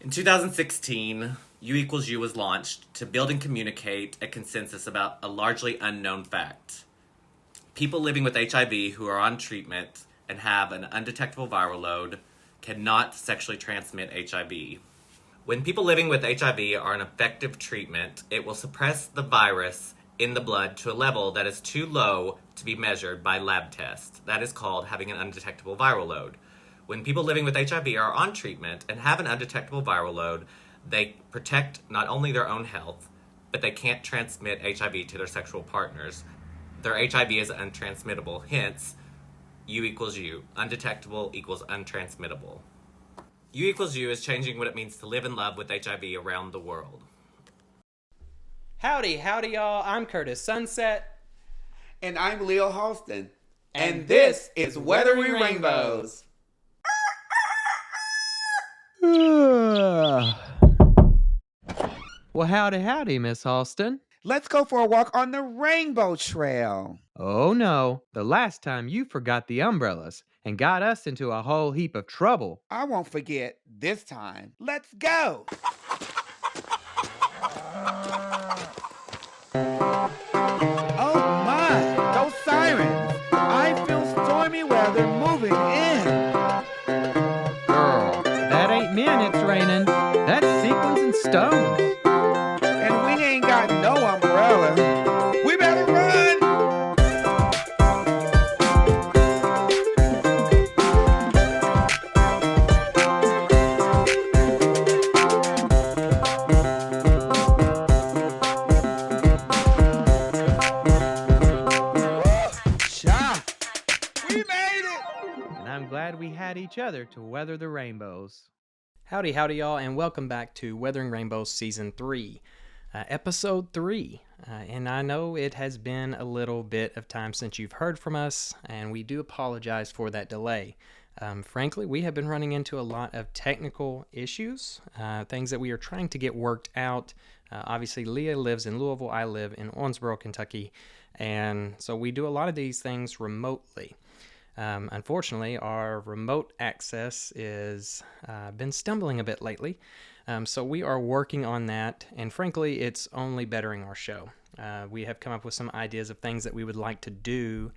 In 2016, U equals U was launched to build and communicate a consensus about a largely unknown fact. People living with HIV who are on treatment and have an undetectable viral load cannot sexually transmit HIV. When people living with HIV are on effective treatment, it will suppress the virus in the blood to a level that is too low to be measured by lab tests. That is called having an undetectable viral load. When people living with HIV are on treatment and have an undetectable viral load, they protect not only their own health, but they can't transmit HIV to their sexual partners. Their HIV is untransmittable, hence U equals U. Undetectable equals untransmittable. U equals U is changing what it means to live and love with HIV around the world. Howdy y'all, I'm Kurtis Sunset. And I'm Leah Halston. And this is Weathering Rainbows. Well, howdy, Miss Halston. Let's go for a walk on the Rainbow Trail. Oh no, the last time you forgot the umbrellas and got us into a whole heap of trouble. I won't forget this time. Let's go. Oh my, those sirens. I feel stormy weather moving in. Girl, that ain't men it's raining. That's sequins and stones. And we ain't got no umbrella. We better run. We made it. And I'm glad we had each other to weather the rainbows. Howdy y'all, and welcome back to Weathering Rainbows Season 3, Episode 3. And I know it has been a little bit of time since you've heard from us, and we do apologize for that delay. Frankly, we have been running into a lot of technical issues, things that we are trying to get worked out. Obviously, Leah lives in Louisville, I live in Owensboro, Kentucky, and so we do a lot of these things remotely. Unfortunately, our remote access is been stumbling a bit lately, so we are working on that, and frankly, it's only bettering our show. We have come up with some ideas of things that we would like to do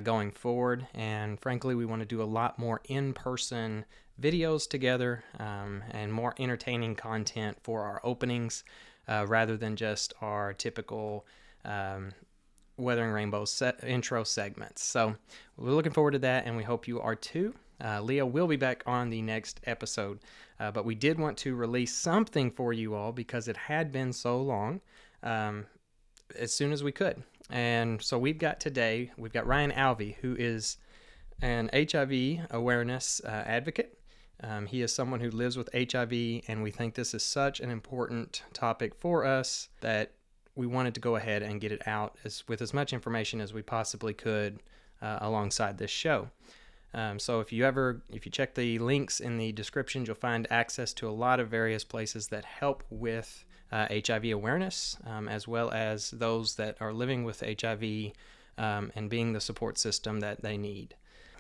going forward, and frankly, we want to do a lot more in-person videos together and more entertaining content for our openings rather than just our typical Weathering Rainbows intro segments. So we're looking forward to that, and we hope you are too. Leah will be back on the next episode, but we did want to release something for you all because it had been so long as soon as we could. And so we've got Ryan Alvey, who is an HIV awareness advocate. He is someone who lives with HIV, and we think this is such an important topic for us that we wanted to go ahead and get it out with as much information as we possibly could alongside this show. So if you check the links in the description, you'll find access to a lot of various places that help with HIV awareness, as well as those that are living with HIV and being the support system that they need.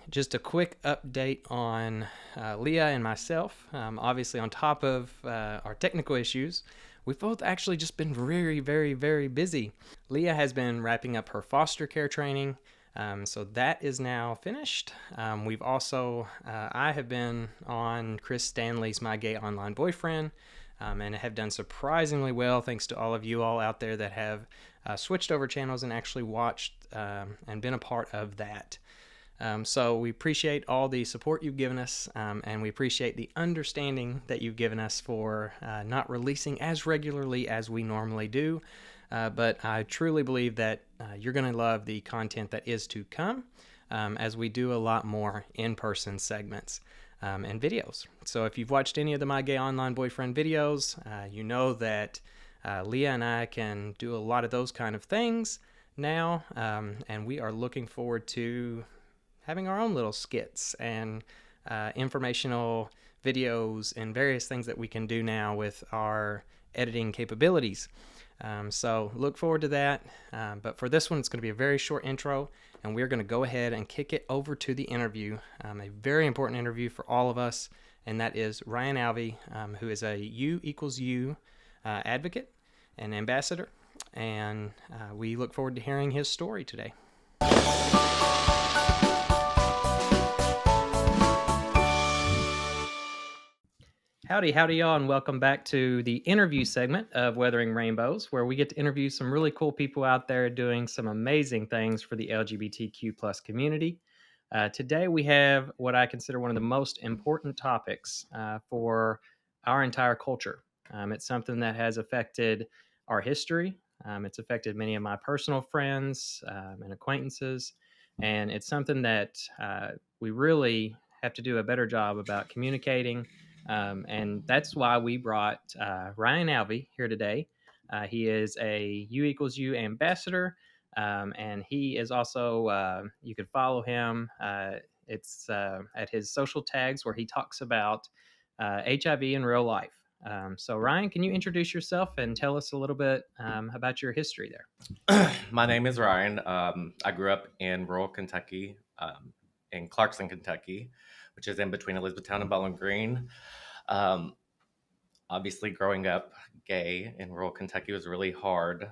Just a quick update on Leah and myself. Obviously, on top of our technical issues, we've both actually just been very, very, very busy. Leah has been wrapping up her foster care training, so that is now finished. We've also, I have been on Chris Stanley's My Gay Online Boyfriend, and have done surprisingly well thanks to all of you all out there that have switched over channels and actually watched and been a part of that. So we appreciate all the support you've given us, and we appreciate the understanding that you've given us for not releasing as regularly as we normally do. But I truly believe that you're going to love the content that is to come as we do a lot more in-person segments and videos. So if you've watched any of the My Gay Online Boyfriend videos, you know that Leah and I can do a lot of those kind of things now, and we are looking forward to having our own little skits and informational videos and various things that we can do now with our editing capabilities. So look forward to that. But for this one, it's going to be a very short intro, and we're going to go ahead and kick it over to the interview, a very important interview for all of us, and that is Ryan Alvey, who is a U equals U advocate and ambassador. And we look forward to hearing his story today. Howdy, y'all, and welcome back to the interview segment of Weathering Rainbows, where we get to interview some really cool people out there doing some amazing things for the LGBTQ plus community. Today, we have what I consider one of the most important topics for our entire culture. It's something that has affected our history. It's affected many of my personal friends and acquaintances, and it's something that we really have to do a better job about communicating. And that's why we brought Ryan Alvey here today. He is a U equals U ambassador, and he is also, you can follow him. It's at his social tags where he talks about HIV in real life. So, Ryan, can you introduce yourself and tell us a little bit about your history there? My name is Ryan. I grew up in rural Kentucky, in Clarkson, Kentucky, which is in between Elizabethtown and Bowling Green. Obviously, growing up gay in rural Kentucky was really hard.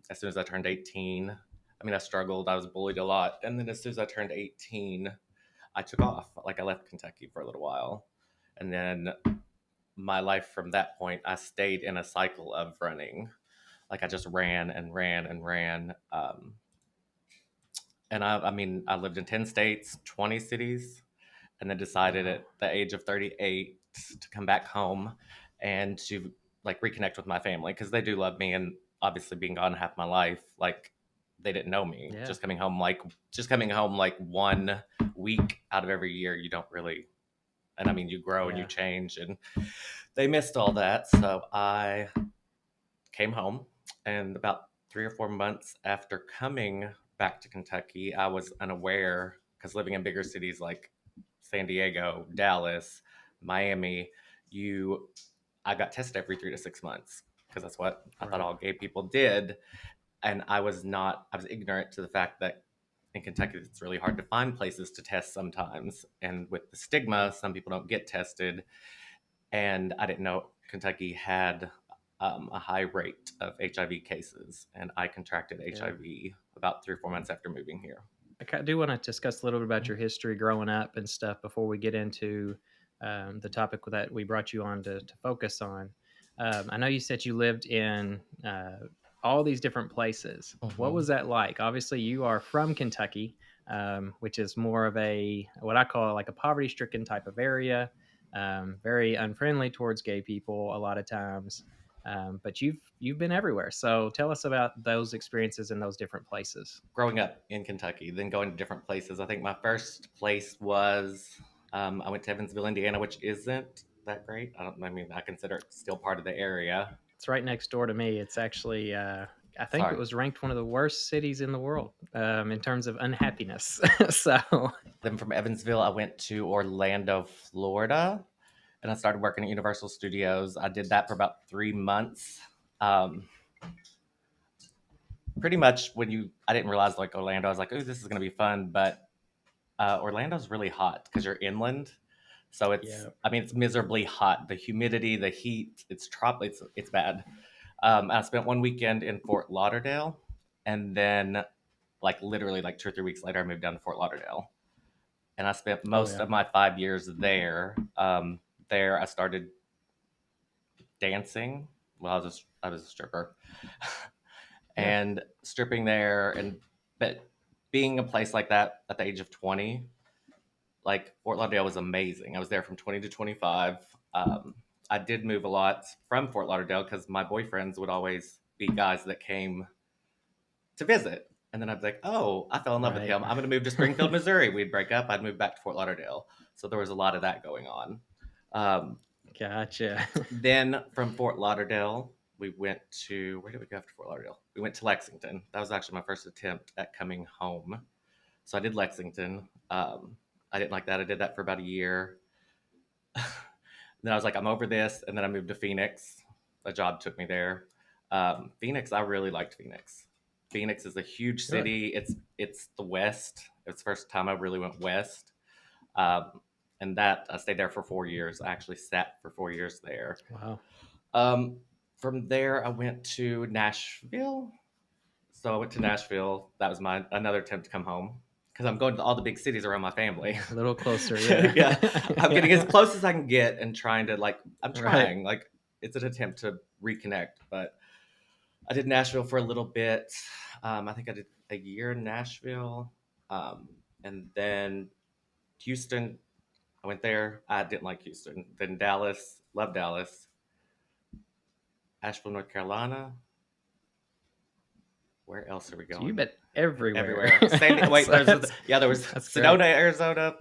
As soon as I turned 18, I struggled. I was bullied a lot. And then as soon as I turned 18, I took off. I left Kentucky for a little while. And then my life from that point, I stayed in a cycle of running. I just ran and ran and ran. And I lived in 10 states, 20 cities, and then decided at the age of 38 to come back home and to reconnect with my family, because they do love me. And obviously being gone half my life, they didn't know me. Yeah. Just coming home 1 week out of every year, you don't really, and you grow and you change, and they missed all that. So I came home, and about 3 or 4 months after coming back to Kentucky, I was unaware, because living in bigger cities like San Diego, Dallas, Miami, I got tested every 3 to 6 months, because that's what I thought all gay people did. And I was ignorant to the fact that in Kentucky, it's really hard to find places to test sometimes. And with the stigma, some people don't get tested. And I didn't know Kentucky had a high rate of HIV cases. And I contracted HIV about 3 or 4 months after moving here. I do want to discuss a little bit about your history growing up and stuff before we get into the topic that we brought you on to focus on. I know you said you lived in all these different places. Mm-hmm. What was that like? Obviously, you are from Kentucky, which is more of what I call a poverty-stricken type of area, very unfriendly towards gay people a lot of times. But you've been everywhere. So tell us about those experiences in those different places. Growing up in Kentucky, then going to different places. I think my first place was, I went to Evansville, Indiana, which isn't that great. I consider it still part of the area. It's right next door to me. It's actually, I think it was ranked one of the worst cities in the world in terms of unhappiness. So then from Evansville, I went to Orlando, Florida, and I started working at Universal Studios. I did that for about 3 months. Pretty much I didn't realize Orlando, I was like, oh, this is going to be fun. But Orlando's really hot because you're inland. So it's miserably hot. The humidity, the heat, it's bad. I spent 1 weekend in Fort Lauderdale, and then literally 2 or 3 weeks later, I moved down to Fort Lauderdale. And I spent most of my 5 years there. There I started dancing. Well, I was a stripper. And stripping there, but being a place like that at the age of 20, Fort Lauderdale was amazing. I was there from 20 to 25. I did move a lot from Fort Lauderdale because my boyfriends would always be guys that came to visit. And then I'd be like, oh, I fell in love with him. I'm going to move to Springfield, Missouri. We'd break up. I'd move back to Fort Lauderdale. So there was a lot of that going on. Gotcha. Then from Fort Lauderdale, we went to, where did we go after Fort Lauderdale? We went to Lexington. That was actually my first attempt at coming home. So I did Lexington. I didn't like that. I did that for about a year. Then I was like, I'm over this. And then I moved to Phoenix. A job took me there. Phoenix, I really liked Phoenix. Phoenix is a huge city. It's the West. It's the first time I really went west. and that I stayed there for 4 years. I actually sat for 4 years there. Wow. From there, I went to Nashville. So I went to Nashville. That was my another attempt to come home because I'm going to all the big cities around my family. A little closer, yeah. Yeah, I'm getting as close as I can get and trying to I'm Right. trying it's an attempt to reconnect. But I did Nashville for a little bit. I think I did a year in Nashville, and then Houston. I went there. I didn't like Houston. Then Dallas. Loved Dallas. Asheville, North Carolina. Where else are we So going? you've been everywhere. Everywhere. There was that's Sedona, great. Arizona,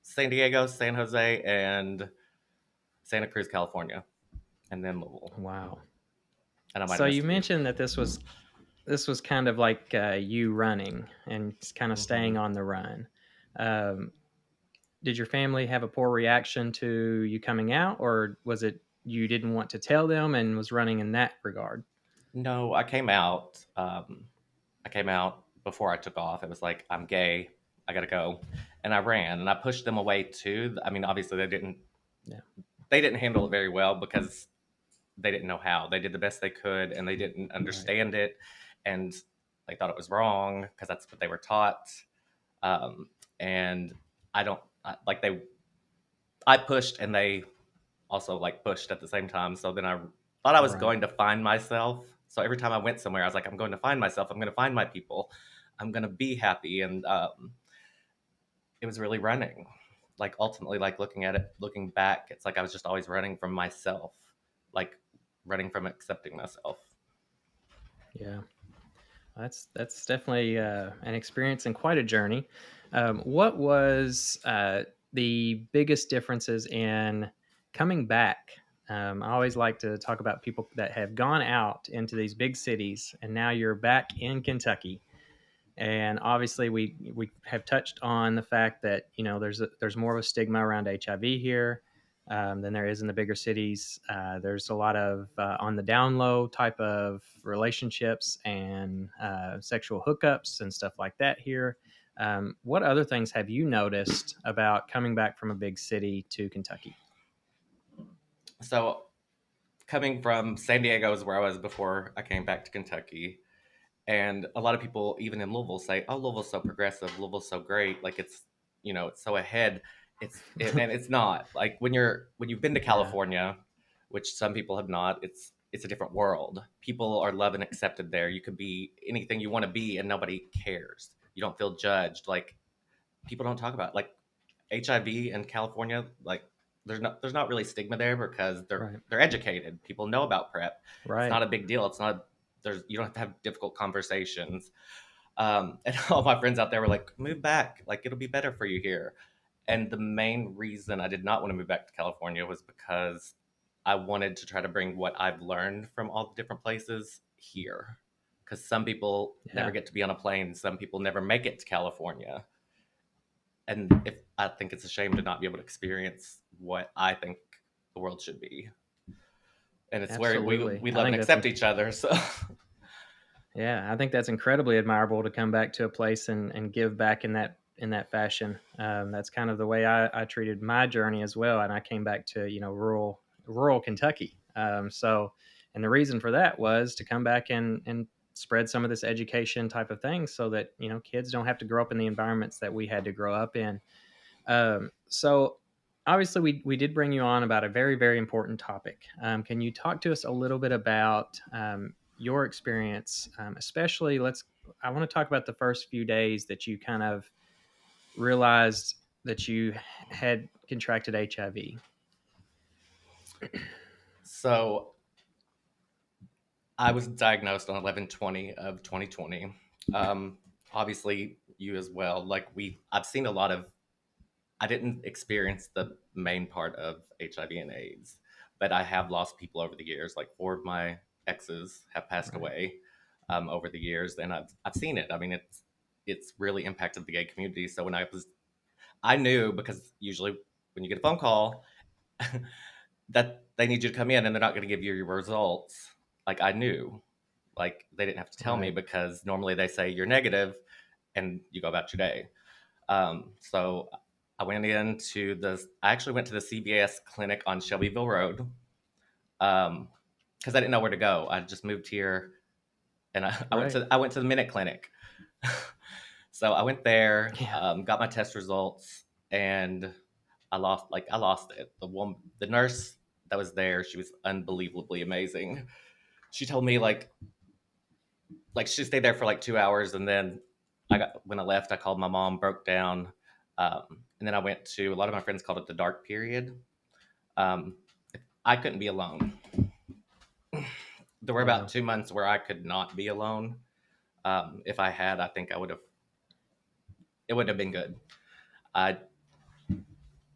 San Diego, San Jose, and Santa Cruz, California, and then Louisville. Wow. And I might So have you missed a few. mentioned that this was kind of like you running and kind of staying on the run. Did your family have a poor reaction to you coming out, or was it you didn't want to tell them and was running in that regard? No, I came out. I came out before I took off. It was like, I'm gay. I gotta go, and I ran, and I pushed them away too. I mean, obviously they didn't. Yeah. They didn't handle it very well because they didn't know how. They did the best they could, and they didn't understand it, and they thought it was wrong because that's what they were taught. And I don't like they. I pushed, and they also pushed at the same time. So then I thought I was Right. going to find myself. So every time I went somewhere, I was like, I'm going to find myself. I'm going to find my people. I'm going to be happy. And it was really running. Ultimately, looking at it, looking back, it's like I was just always running from myself, running from accepting myself. Yeah. That's definitely an experience and quite a journey. What was the biggest differences in coming back? I always like to talk about people that have gone out into these big cities and now you're back in Kentucky. And obviously, we have touched on the fact that there's more of a stigma around HIV here than there is in the bigger cities. There's a lot of on the down low type of relationships and sexual hookups and stuff like that here. What other things have you noticed about coming back from a big city to Kentucky? So, coming from San Diego is where I was before I came back to Kentucky. And a lot of people, even in Louisville, say, "Oh, Louisville's so progressive. Louisville's so great. It's so ahead." And it's not. When you've been to California, which some people have not, it's a different world. People are loved and accepted there. You could be anything you want to be, and nobody cares. You don't feel judged. People don't talk about HIV in California. There's not really stigma there because they're educated. People know about PrEP. Right. It's not a big deal. It's not. You don't have to have difficult conversations. And all my friends out there were like, move back. It'll be better for you here. And the main reason I did not want to move back to California was because I wanted to try to bring what I've learned from all the different places here. Because some people never get to be on a plane. Some people never make it to California. And I think it's a shame to not be able to experience what I think the world should be. And it's Absolutely. where we love and accept each other. So, yeah, I think that's incredibly admirable to come back to a place and give back in that fashion. That's kind of the way I treated my journey as well. And I came back to rural Kentucky. And the reason for that was to come back and spread some of this education type of thing, so that kids don't have to grow up in the environments that we had to grow up in. So obviously we did bring you on about a very, very important topic. Can you talk to us a little bit about your experience, especially I want to talk about the first few days that you kind of realized that you had contracted HIV. So I was diagnosed on 11/20 of 2020. Obviously you as well. I've seen a lot of, I didn't experience the main part of HIV and AIDS, but I have lost people over the years. 4 of my exes have passed away over the years, and I've seen it. I mean, it's really impacted the gay community. So when I knew, because usually when you get a phone call that they need you to come in and they're not going to give you your results, I knew, they didn't have to tell me, because normally they say you're negative and you go about your day. So I actually went to the CVS clinic on Shelbyville Road. Because I didn't know where to go. I just moved here, and Right. I went to the Minute Clinic. So I went there, Yeah. got my test results, and I lost it. The nurse that was there, she was unbelievably amazing. She told me she stayed there for like 2 hours, and then when I left, I called my mom, broke down, and then I went to a lot of my friends called it the dark period. Um, I couldn't be alone. There were about Wow. 2 months where I could not be alone. If I had, I think I would have. It wouldn't have been good. I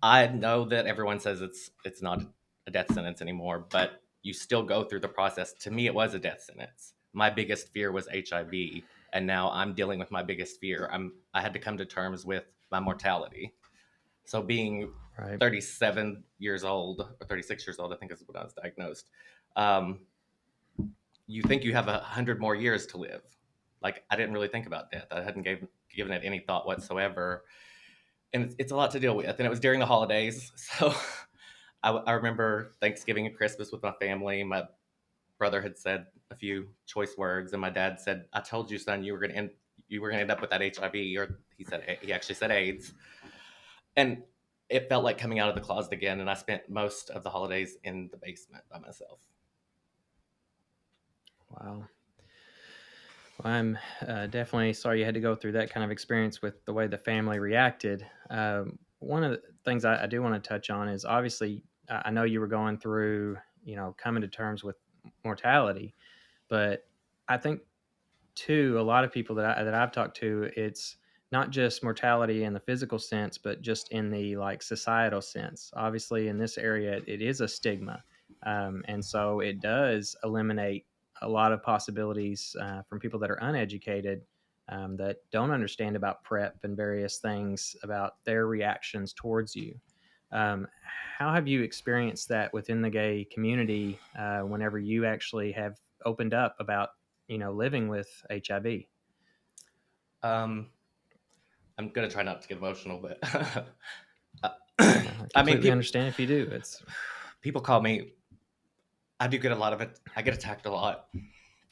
I know that everyone says it's not a death sentence anymore, but you still go through the process. To me, it was a death sentence. My biggest fear was HIV, and now I'm dealing with my biggest fear. I had to come to terms with my mortality. So being Right. 37 years old or 36 years old, I think is when I was diagnosed. Um, you think you have 100 more years to live. Like I didn't really think about death. I hadn't given it any thought whatsoever, and it's a lot to deal with. And it was during the holidays, so I remember Thanksgiving and Christmas with my family. My brother had said a few choice words, and my dad said, "I told you, son, you were gonna end up with that HIV," or he actually said AIDS, and it felt like coming out of the closet again. And I spent most of the holidays in the basement by myself. Wow. Well, I'm definitely sorry you had to go through that kind of experience with the way the family reacted. One of the things I do want to touch on is obviously I know you were going through, coming to terms with mortality, but I think too a lot of people that I've talked to, it's not just mortality in the physical sense, but just in the like societal sense. Obviously, in this area, it is a stigma, and so it does eliminate a lot of possibilities from people that are uneducated, that don't understand about PrEP and various things about their reactions towards you. How have you experienced that within the gay community whenever you actually have opened up about living with HIV? Um, I'm gonna try not to get emotional, but I I mean, completely understand if you do. It's people call me. I do get a lot of it. I get attacked a lot.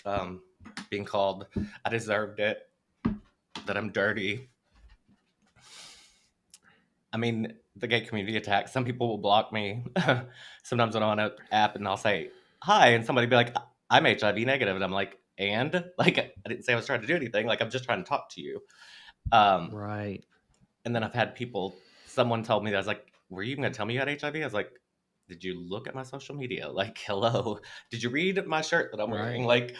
Um, being called, I deserved it. That I'm dirty. I mean, the gay community attacks. Some people will block me. Sometimes when I'm on an app and I'll say hi, and somebody be like, "I'm HIV negative," and I'm like, "And like, I didn't say I was trying to do anything. Like, I'm just trying to talk to you." Um, right. and then I've had people. Someone told me that I was like, "Were you even gonna tell me you had HIV?" I was like, "Did you look at my social media? Like, hello, did you read my shirt that I'm wearing?" Right. Like,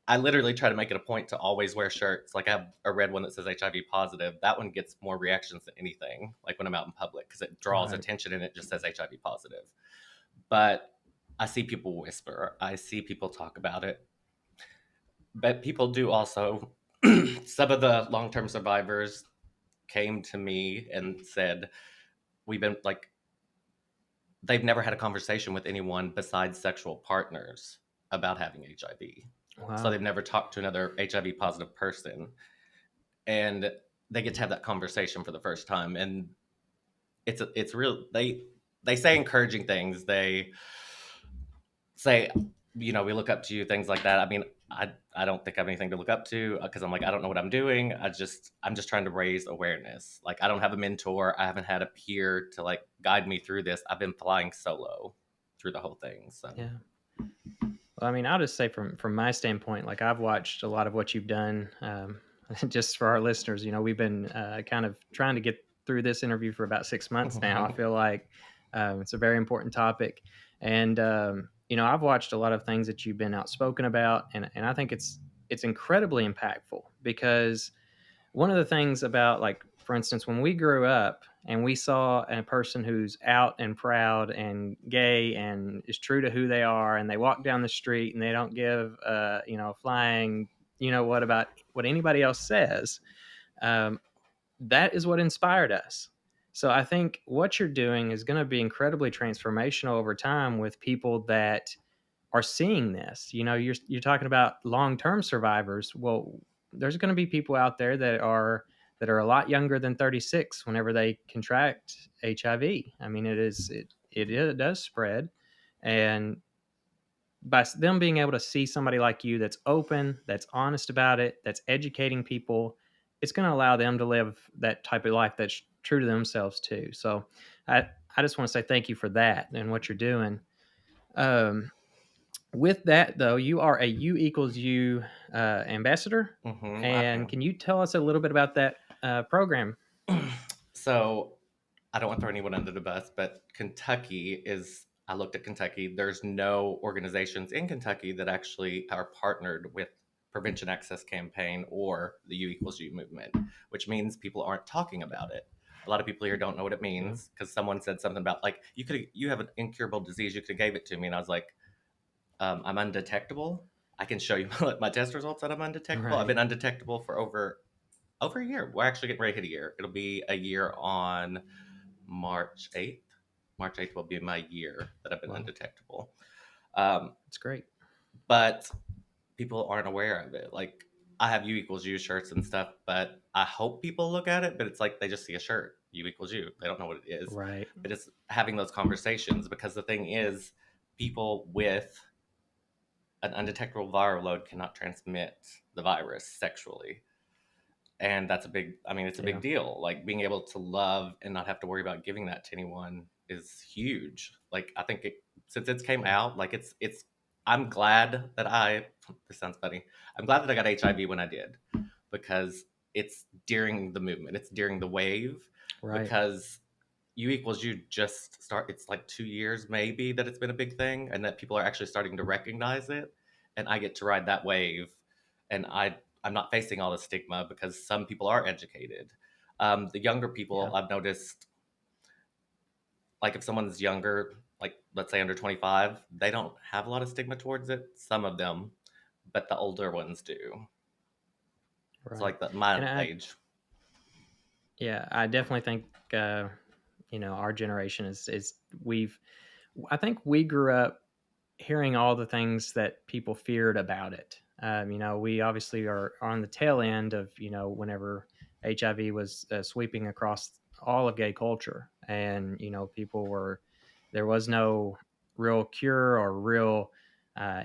I literally try to make it a point to always wear shirts. Like, I have a red one that says HIV positive. That one gets more reactions than anything. Like when I'm out in public, because it draws Right. attention and it just says HIV positive. But I see people whisper. I see people talk about it. But people do also. Some of the long-term survivors came to me and said, "We've been like." They've never had a conversation with anyone besides sexual partners about having HIV. So Wow. they've never talked to another HIV positive person. And they get to have that conversation for the first time. And it's real. They say encouraging things. They say, we look up to you, things like that. I mean, I don't think I have anything to look up to because I'm like, I don't know what I'm doing. I'm just trying to raise awareness. Like I don't have a mentor. I haven't had a peer to like guide me through this. I've been flying solo through the whole thing. So Yeah. Well, I mean, I'll just say from my standpoint, like I've watched a lot of what you've done. Just for our listeners, we've been kind of trying to get through this interview for about 6 months now. I feel like it's a very important topic, and I've watched a lot of things that you've been outspoken about, and I think it's incredibly impactful because one of the things about, like, for instance, when we grew up and we saw a person who's out and proud and gay and is true to who they are, and they walk down the street and they don't give flying what about what anybody else says, um, that is what inspired us. So I think what you're doing is going to be incredibly transformational over time with people that are seeing this. You're talking about long-term survivors. Well, there's going to be people out there that are that are a lot younger than 36 whenever they contract HIV. I mean, it does spread, and by them being able to see somebody like you that's open, that's honest about it, that's educating people, it's going to allow them to live that type of life that's true to themselves too. So I, I just want to say thank you for that and what you're doing. Um, with that, though, you are a U equals U ambassador. And can you tell us a little bit about that program? So I don't want to throw anyone under the bus, but Kentucky is, I looked at Kentucky. There's no organizations in Kentucky that actually are partnered with Prevention Access Campaign or the U equals U movement, which means people aren't talking about it. A lot of people here don't know what it means because someone said something about like you have an incurable disease. You could have gave it to me, and I was like, I'm undetectable. I can show you my test results that I'm undetectable. Right. I've been undetectable for over a year. We're actually getting ready to hit a year. It'll be a year on March 8th. March 8th will be my year that I've been undetectable. That's great. But people aren't aware of it. Like, I have U equals U shirts and stuff, but I hope people look at it, but it's like they just see a shirt, U equals U. They don't know what it is. Right. But it's having those conversations because the thing is, people with an undetectable viral load cannot transmit the virus sexually. And that's a big, I mean, it's a big deal. Like, being able to love and not have to worry about giving that to anyone is huge. Like, I think since it's came out, like I'm glad that this sounds funny. I'm glad that I got HIV when I did, because it's during the movement, it's during the wave, because U equals U just it's like 2 years maybe that it's been a big thing and that people are actually starting to recognize it. And I get to ride that wave, and I'm not facing all the stigma because some people are educated. The younger people, I've noticed, like if someone's younger, like let's say under 25, they don't have a lot of stigma towards it. Some of them, but the older ones do. Right. It's like my age. Yeah, I definitely think, our generation is I think we grew up hearing all the things that people feared about it. We obviously are on the tail end of, whenever HIV was sweeping across all of gay culture, and, there was no real cure or real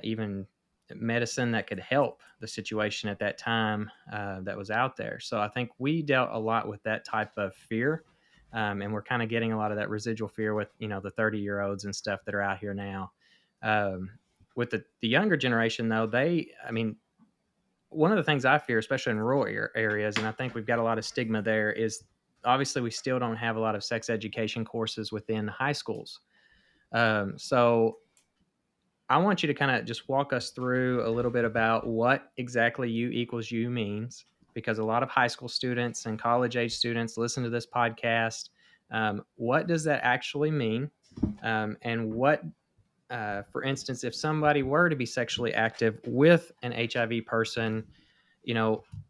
even medicine that could help the situation at that time that was out there. So I think we dealt a lot with that type of fear. And we're kind of getting a lot of that residual fear with, the 30-year-olds and stuff that are out here now. With the younger generation, though, one of the things I fear, especially in rural areas, and I think we've got a lot of stigma there, is obviously we still don't have a lot of sex education courses within high schools. So I want you to kind of just walk us through a little bit about what exactly U equals U means, because a lot of high school students and college age students listen to this podcast. What does that actually mean? And what, for instance, if somebody were to be sexually active with an HIV person,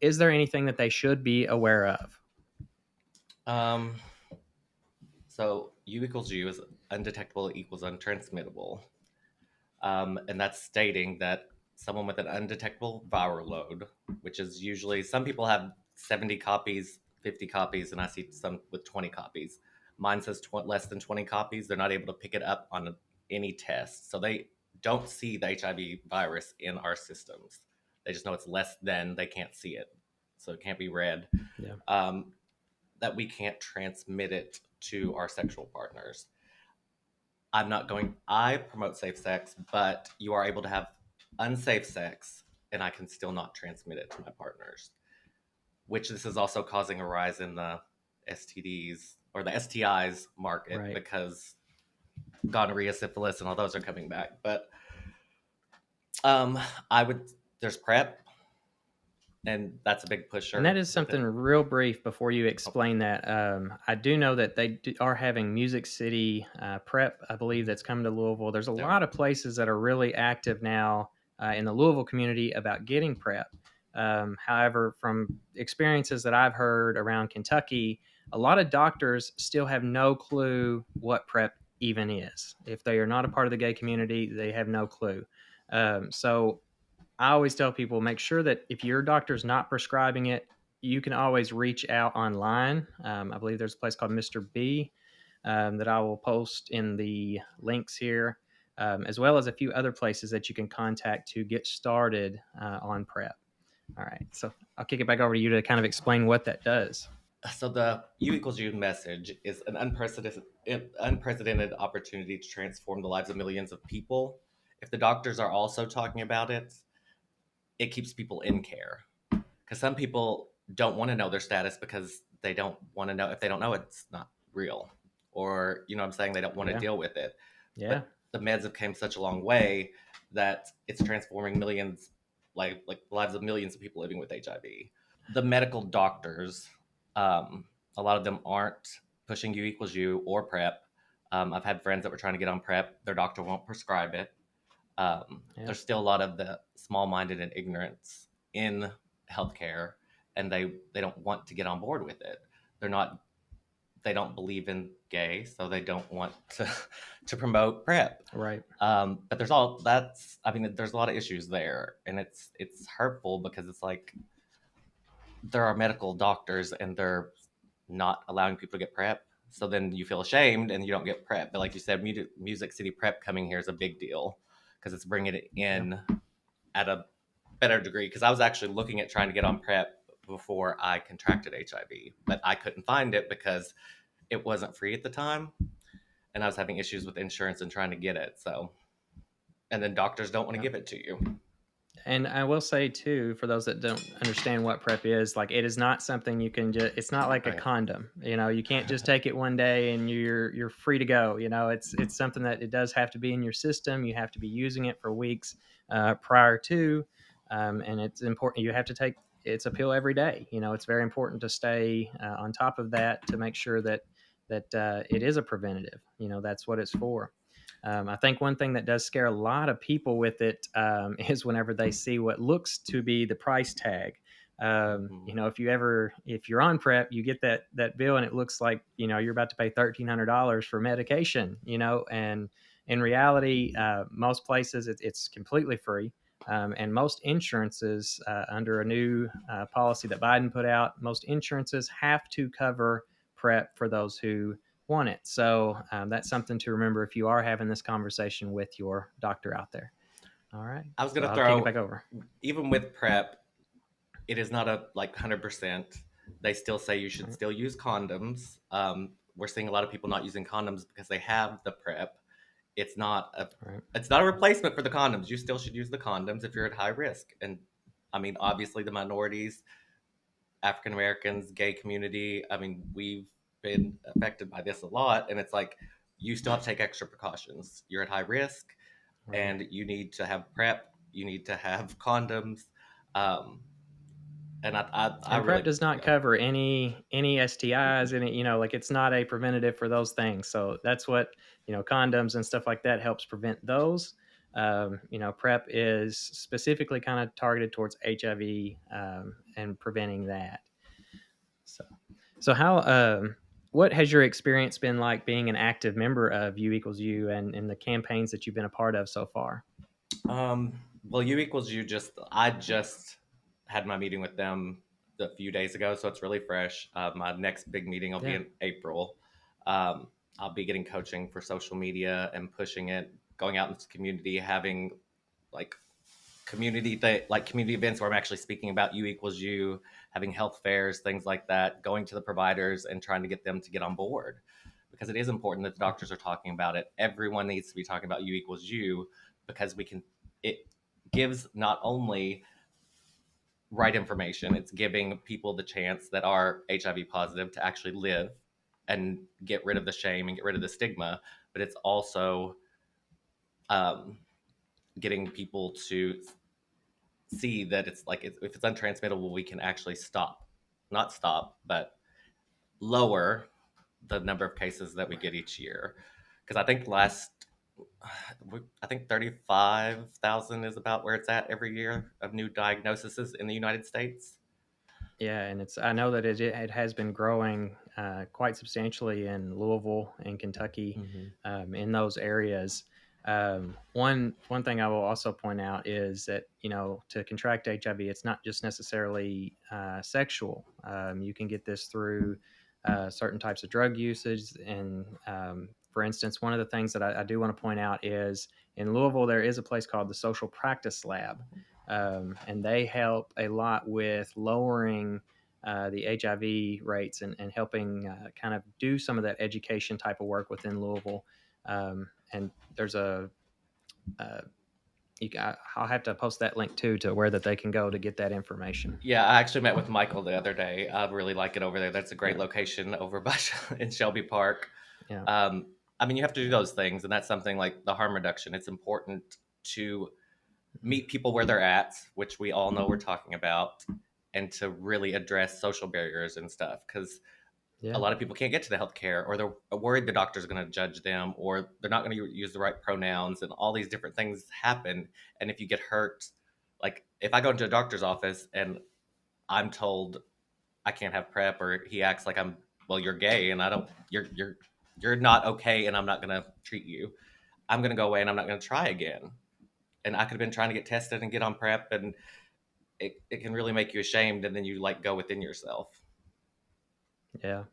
is there anything that they should be aware of? So U equals U is undetectable equals untransmittable. And that's stating that someone with an undetectable viral load, which is usually, some people have 70 copies, 50 copies, and I see some with 20 copies. Mine says less than 20 copies. They're not able to pick it up on any test. So they don't see the HIV virus in our systems. They just know it's less than, they can't see it. So it can't be read. Yeah. That we can't transmit it to our sexual partners. I promote safe sex, but you are able to have unsafe sex, and I can still not transmit it to my partners, which this is also causing a rise in the STDs or the STIs market, because gonorrhea, syphilis, and all those are coming back. But there's PrEP, and that's a big pusher. And that is something real brief before you explain that. I do know that they are having Music City PrEP, I believe, that's coming to Louisville. There's a lot of places that are really active now in the Louisville community about getting PrEP. However, from experiences that I've heard around Kentucky, a lot of doctors still have no clue what PrEP even is. If they are not a part of the gay community, they have no clue. So I always tell people, make sure that if your doctor's not prescribing it, you can always reach out online. I believe there's a place called Mr. B that I will post in the links here, as well as a few other places that you can contact to get started on PrEP. All right, so I'll kick it back over to you to kind of explain what that does. So the U=U message is an unprecedented opportunity to transform the lives of millions of people. If the doctors are also talking about it, it keeps people in care. Because some people don't want to know their status because they don't want to know. If they don't know, it's not real. Or, you know what I'm saying? They don't want to deal with it. Yeah. But the meds have came such a long way that it's transforming millions, like lives of millions of people living with HIV. The medical doctors, a lot of them aren't pushing U=U or PrEP. I've had friends that were trying to get on PrEP. Their doctor won't prescribe it. There's still a lot of the small-minded and ignorance in healthcare, and they don't want to get on board with it. They don't believe in gay, so they don't want to promote PrEP. Right. But there's a lot of issues there, and it's hurtful because it's like there are medical doctors and they're not allowing people to get PrEP. So then you feel ashamed and you don't get PrEP. But like you said, Music City PrEP coming here is a big deal because it's bringing it in at a better degree. Because I was actually looking at trying to get on PrEP before I contracted HIV, but I couldn't find it because it wasn't free at the time. And I was having issues with insurance and trying to get it. So, and then doctors don't want to give it to you. And I will say too, for those that don't understand what PrEP is, like it is not something you can just. It's not like a condom. You know, you can't just take it one day and you're free to go. You know, it's something that it does have to be in your system. You have to be using it for weeks prior to, and it's important. You have to take it's a pill every day. You know, it's very important to stay on top of that to make sure that it is a preventative. You know, that's what it's for. I think one thing that does scare a lot of people with it is whenever they see what looks to be the price tag. You know, if you're on PrEP, you get that bill and it looks like, you know, you're about to pay $1,300 for medication, you know, and in reality, most places it's completely free. And most insurances, under a new policy that Biden put out, most insurances have to cover PrEP for those who want it. So that's something to remember if you are having this conversation with your doctor out there. All right. I was going to throw it back over. Even with PrEP, it is not a 100%. They still say you should still use condoms. We're seeing a lot of people not using condoms because they have the PrEP. It's not a replacement for the condoms. You still should use the condoms if you're at high risk. And I mean, obviously the minorities, African Americans, gay community, I mean, we've been affected by this a lot, and it's like you still have to take extra precautions. You're at high risk, and you need to have PrEP. You need to have condoms, and PrEP really, does not cover any STIs, any, you know, like it's not a preventative for those things. So that's what, you know, condoms and stuff like that helps prevent those. You know, PrEP is specifically kind of targeted towards HIV and preventing that. So how what has your experience been like being an active member of U=U and the campaigns that you've been a part of so far? Well, U=U I just had my meeting with them a few days ago, so it's really fresh. My next big meeting will be in April. I'll be getting coaching for social media and pushing it, going out into the community, having community events where I'm actually speaking about U=U, having health fairs, things like that, going to the providers and trying to get them to get on board, because it is important that the doctors are talking about it. Everyone needs to be talking about U=U because it gives not only right information, it's giving people the chance that are HIV positive to actually live and get rid of the shame and get rid of the stigma, but it's also getting people to see that it's if it's untransmittable, we can actually not stop, but lower the number of cases that we get each year. Because I think 35,000 is about where it's at every year of new diagnoses in the United States. Yeah, and I know that it has been growing quite substantially in Louisville and Kentucky, in those areas. One thing I will also point out is that, to contract HIV, it's not just necessarily sexual. You can get this through certain types of drug usage. And for instance, one of the things that I do want to point out is in Louisville, there is a place called the Social Practice Lab. And they help a lot with lowering the HIV rates and helping kind of do some of that education type of work within Louisville. And there's I'll have to post that link too to where that they can go to get that information. Yeah, I actually met with Michael the other day. I really like it over there. That's a great location over by in Shelby Park. Yeah. I mean, you have to do those things, and that's something like the harm reduction. It's important to meet people where they're at, which we all know we're talking about, and to really address social barriers and stuff, because a lot of people can't get to the healthcare, or they're worried the doctor's going to judge them, or they're not going to use the right pronouns, and all these different things happen. And if you get hurt, like if I go into a doctor's office and I'm told I can't have PrEP, or he acts like you're gay, and I don't, you're not okay, and I'm not going to treat you. I'm going to go away, and I'm not going to try again. And I could have been trying to get tested and get on PrEP, and it can really make you ashamed, and then you like go within yourself. Yeah.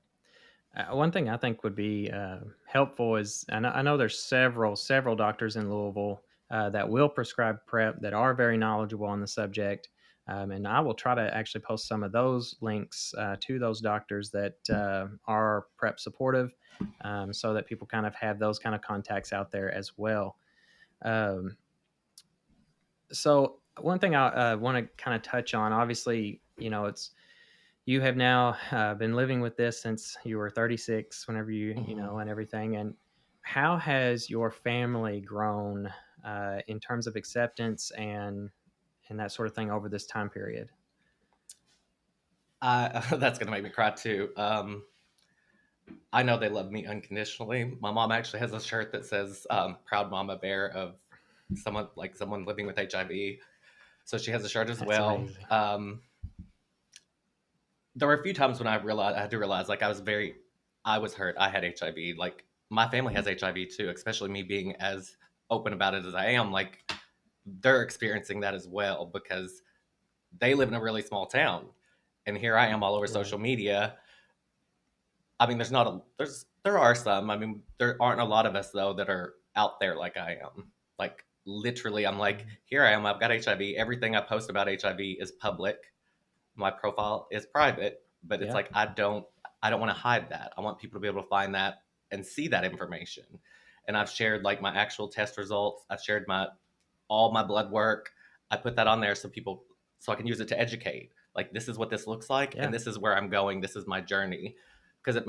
One thing I think would be helpful is, I know there's several doctors in Louisville that will prescribe PrEP that are very knowledgeable on the subject. And I will try to actually post some of those links to those doctors that are PrEP supportive, so that people kind of have those kind of contacts out there as well. So one thing I want to kind of touch on, obviously, you have now been living with this since you were 36, whenever and everything. And how has your family grown in terms of acceptance and that sort of thing over this time period? That's going to make me cry too. I know they love me unconditionally. My mom actually has a shirt that says "Proud Mama Bear" of someone living with HIV. So she has a shirt as That's well. amazing. There were a few times when I had to realize, like, I was hurt. I had HIV. Like, my family has HIV too, especially me being as open about it as I am. Like, they're experiencing that as well, because they live in a really small town, and here I am all over social media. I mean, there are some. I mean, there aren't a lot of us though that are out there like I am. Like, literally, I'm like, here I am. I've got HIV. Everything I post about HIV is public. My profile is private, but it's like I don't want to hide that. I want people to be able to find that and see that information. And I've shared like my actual test results. I've shared all my blood work. I put that on there so I can use it to educate. Like, this is what this looks like, and this is where I'm going. This is my journey, because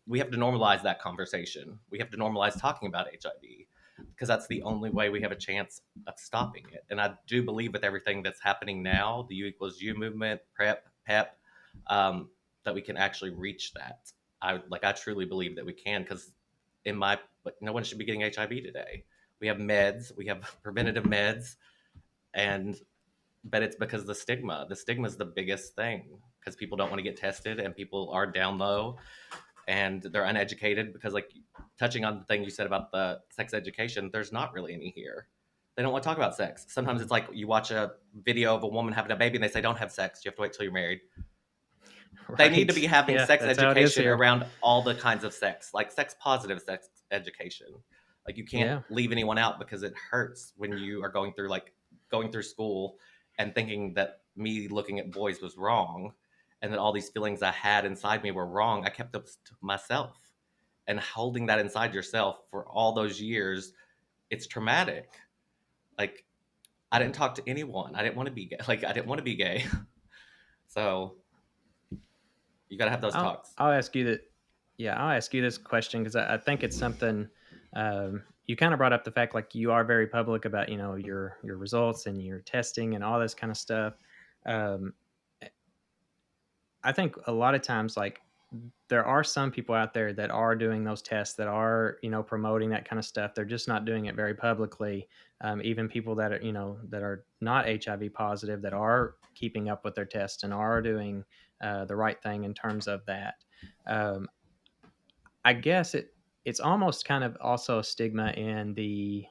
we have to normalize that conversation. We have to normalize talking about HIV, because that's the only way we have a chance of stopping it. And I do believe with everything that's happening now, the U=U movement, PrEP, PEP, that we can actually reach that. I truly believe that we can, because no one should be getting HIV today. We have meds, we have preventative meds, but it's because the stigma is the biggest thing, because people don't want to get tested, and people are down low, and they're uneducated, because, like, touching on the thing you said about the sex education, there's not really any here. They don't want to talk about sex. Sometimes it's like you watch a video of a woman having a baby and they say, don't have sex. You have to wait till you're married. Right. They need to be having sex education around all the kinds of sex, like sex positive sex education. Like, you can't leave anyone out, because it hurts when you are going through school and thinking that me looking at boys was wrong, and that all these feelings I had inside me were wrong. I kept them to myself, and holding that inside yourself for all those years, it's traumatic. Like, I didn't talk to anyone. I didn't want to be gay. Like, I didn't want to be gay. So you got to have those talks. I'll ask you that. Yeah, I'll ask you this question, because I think it's something you kind of brought up, the fact like you are very public about, your results and your testing and all this kind of stuff. I think a lot of times, like, there are some people out there that are doing those tests, that are, promoting that kind of stuff. They're just not doing it very publicly. Even people that are, that are not HIV positive, that are keeping up with their tests and are doing the right thing in terms of that. I guess it's almost kind of also a stigma in the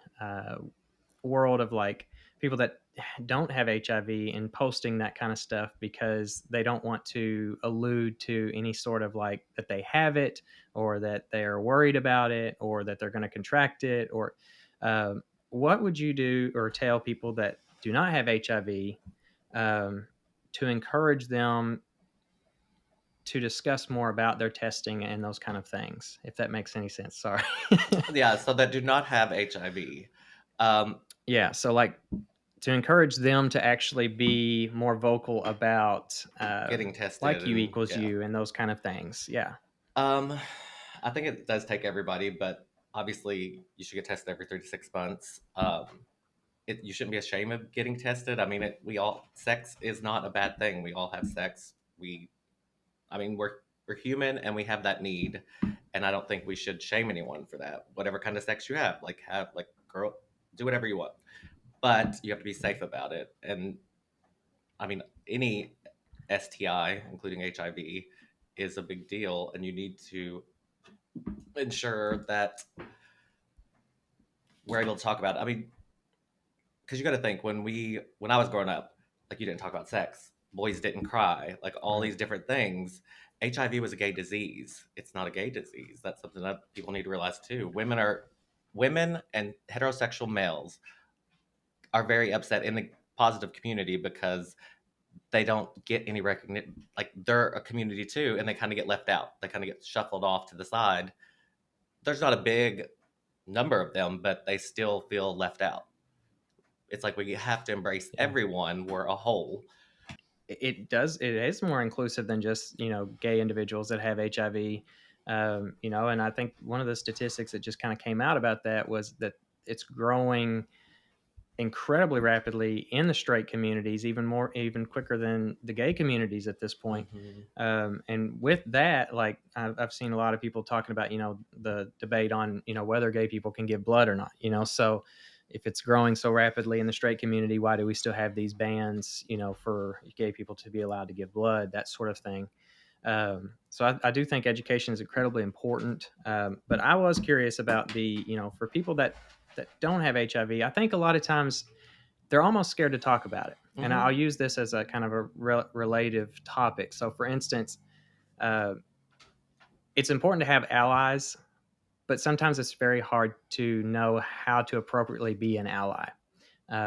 world of like people that don't have HIV and posting that kind of stuff because they don't want to allude to any sort of like that they have it or that they're worried about it or that they're going to contract it or what would you do or tell people that do not have HIV to encourage them to discuss more about their testing and those kind of things, if that makes any sense? Sorry. Yeah, so that do not have HIV. Yeah, so like to encourage them to actually be more vocal about Getting tested, like U and equals yeah. U and those kind of things. Yeah. I think it does take everybody, but obviously you should get tested every 3 to 6 months. You shouldn't be ashamed of getting tested. I mean, sex is not a bad thing. We all have sex. We're human and we have that need, and I don't think we should shame anyone for that. Whatever kind of sex you have, girl, do whatever you want, but you have to be safe about it. And I mean, any STI, including HIV, is a big deal, and you need to ensure that we're able to talk about it. I mean, because you got to think when I was growing up, like you didn't talk about sex, boys didn't cry, like all these different things. HIV was a gay disease. It's not a gay disease. That's something that people need to realize too. Women and heterosexual males are very upset in the positive community because they don't get any recognition. Like they're a community too, and they kind of get left out. They kind of get shuffled off to the side. There's not a big number of them, but they still feel left out. It's like we have to embrace everyone. We're a whole. It is more inclusive than just, gay individuals that have HIV. And I think one of the statistics that just kind of came out about that was that it's growing incredibly rapidly in the straight communities, even quicker than the gay communities at this point. And with that, like I've seen a lot of people talking about, the debate on, whether gay people can give blood or not, so if it's growing so rapidly in the straight community, why do we still have these bans, for gay people to be allowed to give blood, that sort of thing. So I do think education is incredibly important. But I was curious about for people that don't have HIV, I think a lot of times they're almost scared to talk about it. And I'll use this as a kind of a relative topic. So for instance, it's important to have allies, but sometimes it's very hard to know how to appropriately be an ally.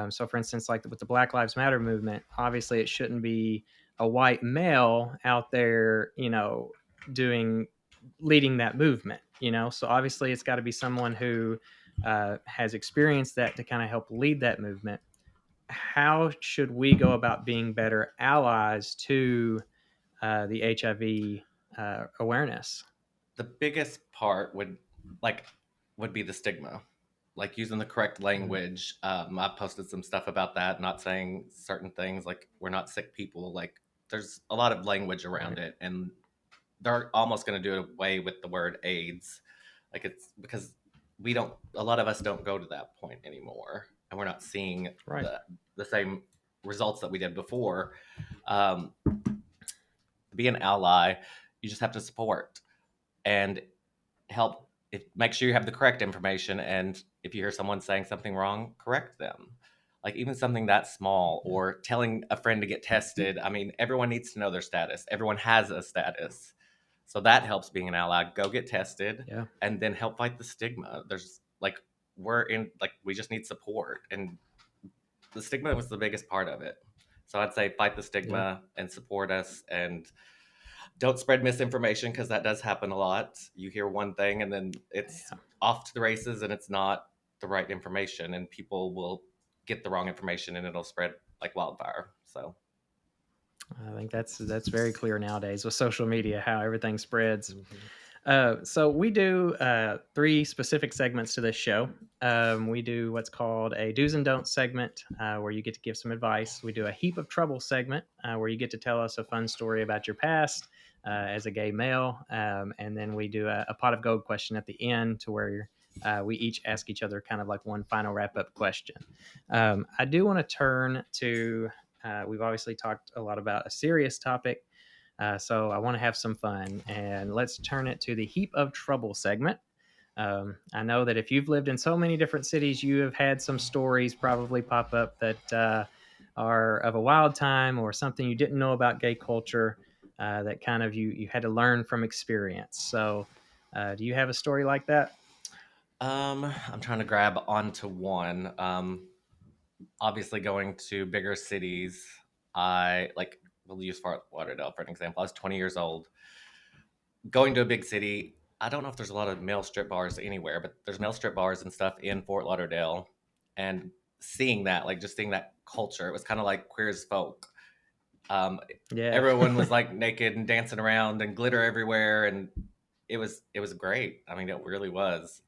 So for instance, like with the Black Lives Matter movement, obviously it shouldn't be a white male out there, leading that movement, so obviously it's got to be someone who has experienced that to kind of help lead that movement. How should we go about being better allies to the HIV awareness? The biggest part would be the stigma, like using the correct language. I posted some stuff about that, not saying certain things like we're not sick people. Like there's a lot of language around it, and they're almost going to do away with the word AIDS. Like it's because a lot of us don't go to that point anymore, and we're not seeing the same results that we did before. Be an ally, you just have to support and help. Make sure you have the correct information, and if you hear someone saying something wrong, correct them. Like even something that small, or telling a friend to get tested. I mean, everyone needs to know their status. Everyone has a status. So that helps being an ally. Go get tested, and then help fight the stigma. We just need support, and the stigma was the biggest part of it. So I'd say fight the stigma and support us, and don't spread misinformation, because that does happen a lot. You hear one thing and then it's off to the races, and it's not the right information, and people will get the wrong information and it'll spread like wildfire. So I think that's very clear nowadays with social media, how everything spreads. So we do 3 specific segments to this show. We do what's called a do's and don'ts segment, where you get to give some advice. We do a heap of trouble segment, where you get to tell us a fun story about your past as a gay male. And then we do a pot of gold question at the end, to where we each ask each other kind of like one final wrap-up question. I do want to turn to, we've obviously talked a lot about a serious topic. So I want to have some fun, and let's turn it to the heap of trouble segment. I know that if you've lived in so many different cities, you have had some stories probably pop up that are of a wild time or something you didn't know about gay culture that kind of you had to learn from experience. So, do you have a story like that? I'm trying to grab onto one. Obviously, going to bigger cities, we'll use Fort Lauderdale for an example. I was 20 years old. Going to a big city, I don't know if there's a lot of male strip bars anywhere, but there's male strip bars and stuff in Fort Lauderdale. And seeing that, like just seeing that culture, it was kind of like Queer as Folk. Um, Yeah. Everyone was like naked and dancing around and glitter everywhere, and it was great. I mean, it really was.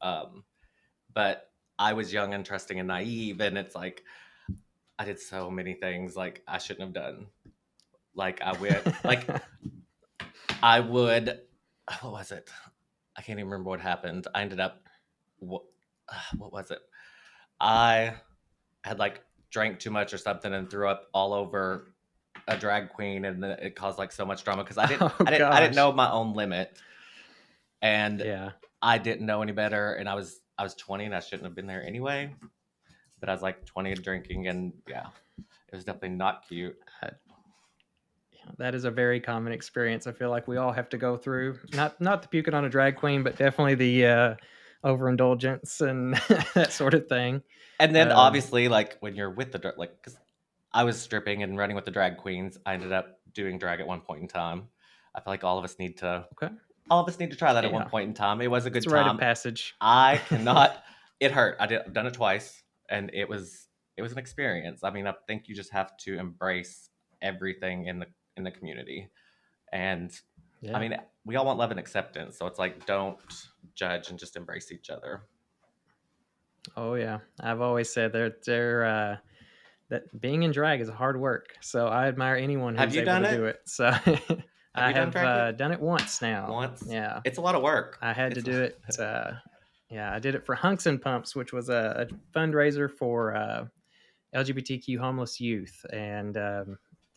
But I was young and trusting and naive, and it's like I did so many things like I shouldn't have done. Like I would. What was it? I can't even remember what happened. I ended up. What was it? I had like drank too much or something and threw up all over a drag queen, and it caused like so much drama because I didn't know my own limit, and Yeah. I didn't know any better, and I was 20 and I shouldn't have been there anyway. But I was like 20 and drinking, and yeah, it was definitely not cute. That is a very common experience. I feel like we all have to go through. Not the puking on a drag queen, but definitely the overindulgence and that sort of thing. And then obviously, like when you're with because I was stripping and running with the drag queens, I ended up doing drag at one point in time. I feel like all of us need to try that at one point in time. It was a good It's a rite time. of passage. I cannot. It hurt. I've done it twice, and it was an experience. I mean, I think you just have to embrace everything in the community, and I mean, we all want love and acceptance. So it's like, don't judge and just embrace each other. Oh yeah, I've always said that being in drag is hard work. So I admire anyone who's able to do it. So I have done it once now. Once, yeah, it's a lot of work. I had to do it. Yeah, I did it for Hunks and Pumps, which was a fundraiser for LGBTQ homeless youth, and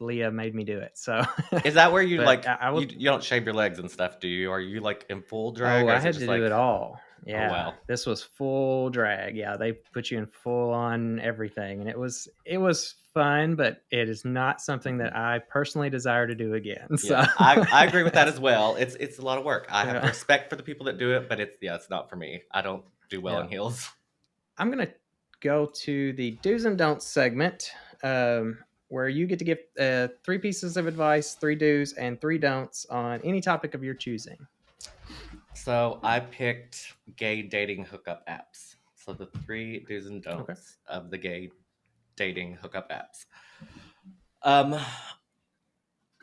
Leah made me do it. So is that where you you don't shave your legs and stuff, do you? Are you like in full drag? Oh, I had to do it all. Yeah. Oh, wow. This was full drag. Yeah, they put you in full on everything, and it was fun, but it is not something that I personally desire to do again. So yeah, I agree with that as well. It's a lot of work. I have respect for the people that do it, but it's not for me. I don't do well in heels. I'm gonna go to the do's and don'ts segment, where you get to give 3 pieces of advice, 3 do's and 3 don'ts on any topic of your choosing. So I picked gay dating hookup apps. So the 3 do's and don'ts of the gay dating hookup apps.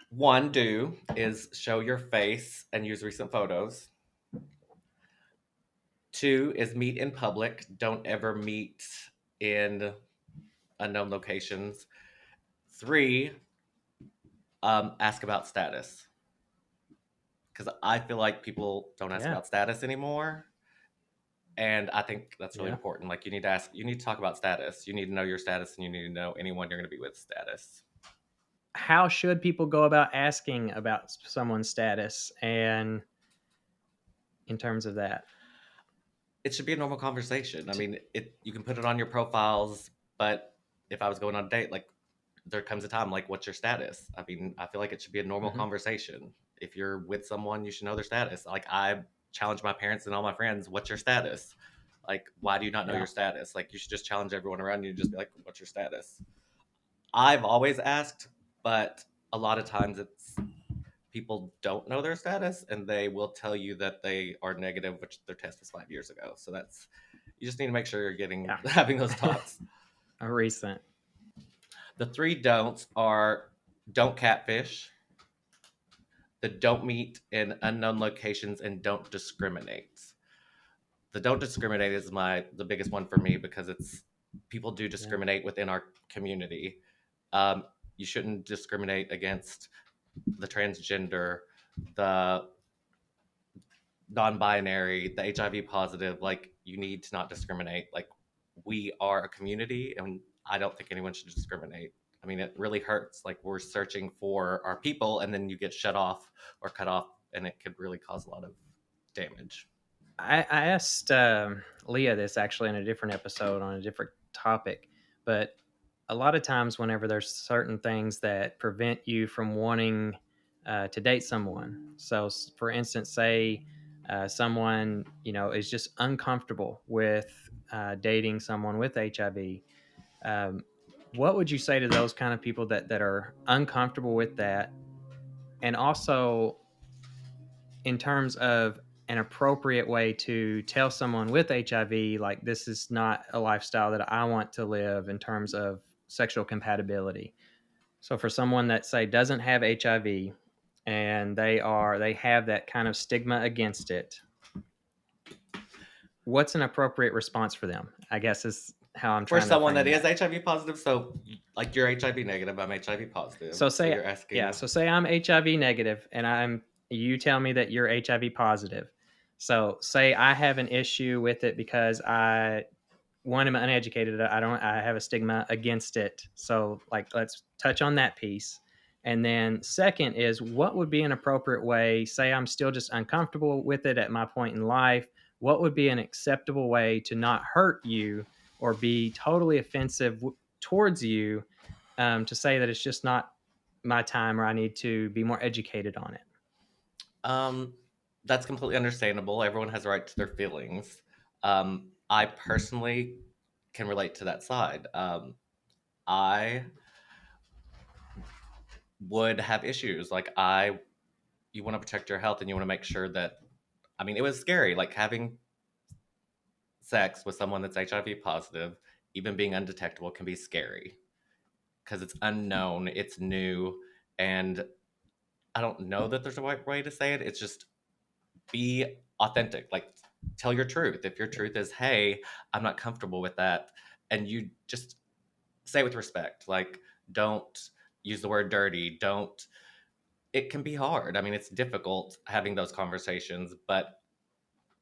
1 do is show your face and use recent photos. 2 is meet in public. Don't ever meet in unknown locations. 3, ask about status. Because I feel like people don't ask about status anymore. And I think that's really important. Like you need to talk about status. You need to know your status, and you need to know anyone you're going to be with status. How should people go about asking about someone's status, and in terms of that? It should be a normal conversation. I mean, you can put it on your profiles, but if I was going on a date, like there comes a time like, what's your status? I mean, I feel like it should be a normal conversation. If you're with someone, you should know their status. Like I challenge my parents and all my friends, what's your status? Like, why do you not know your status? Like, you should just challenge everyone around you and just be like, what's your status? I've always asked, but a lot of times it's people don't know their status and they will tell you that they are negative, which their test was 5 years ago. So you just need to make sure you're having those talks. A recent. The 3 don'ts are don't catfish, don't meet in unknown locations, and don't discriminate. The don't discriminate is the biggest one for me because people do discriminate within our community. You shouldn't discriminate against the transgender, the non-binary, the HIV positive. Like you need to not discriminate. Like we are a community, and I don't think anyone should discriminate. I mean, it really hurts. Like we're searching for our people, and then you get shut off or cut off, and it could really cause a lot of damage. I asked Leah this actually in a different episode on a different topic, but a lot of times, whenever there's certain things that prevent you from wanting to date someone, so for instance, say someone is just uncomfortable with dating someone with HIV. Um, what would you say to those kind of people that are uncomfortable with that, and also in terms of an appropriate way to tell someone with HIV, like, this is not a lifestyle that I want to live in terms of sexual compatibility. So for someone that say doesn't have HIV and they have that kind of stigma against it, what's an appropriate response for them? I guess is how I'm For trying to someone frame that is that. HIV positive, so like you're HIV negative, I'm HIV positive. So So say you're asking, so say I'm HIV negative and you tell me that you're HIV positive. So say I have an issue with it because one, I'm uneducated. I have a stigma against it. So like, let's touch on that piece. And then second is, what would be an appropriate way? Say I'm still just uncomfortable with it at my point in life. What would be an acceptable way to not hurt you or be totally offensive towards you, to say that it's just not my time or I need to be more educated on it? um, that's completely understandable. Everyone has a right to their feelings. I personally can relate to that side. I would have issues. You want to protect your health and you want to make sure that, I mean, it was scary, like having sex with someone that's HIV positive, even being undetectable can be scary because it's unknown, it's new, and I don't know that there's a right way to say it. It's just be authentic. Like, tell your truth. If your truth is, hey, I'm not comfortable with that, and you just say it with respect. Like, don't use the word dirty. Don't. It can be hard. I mean, it's difficult having those conversations, but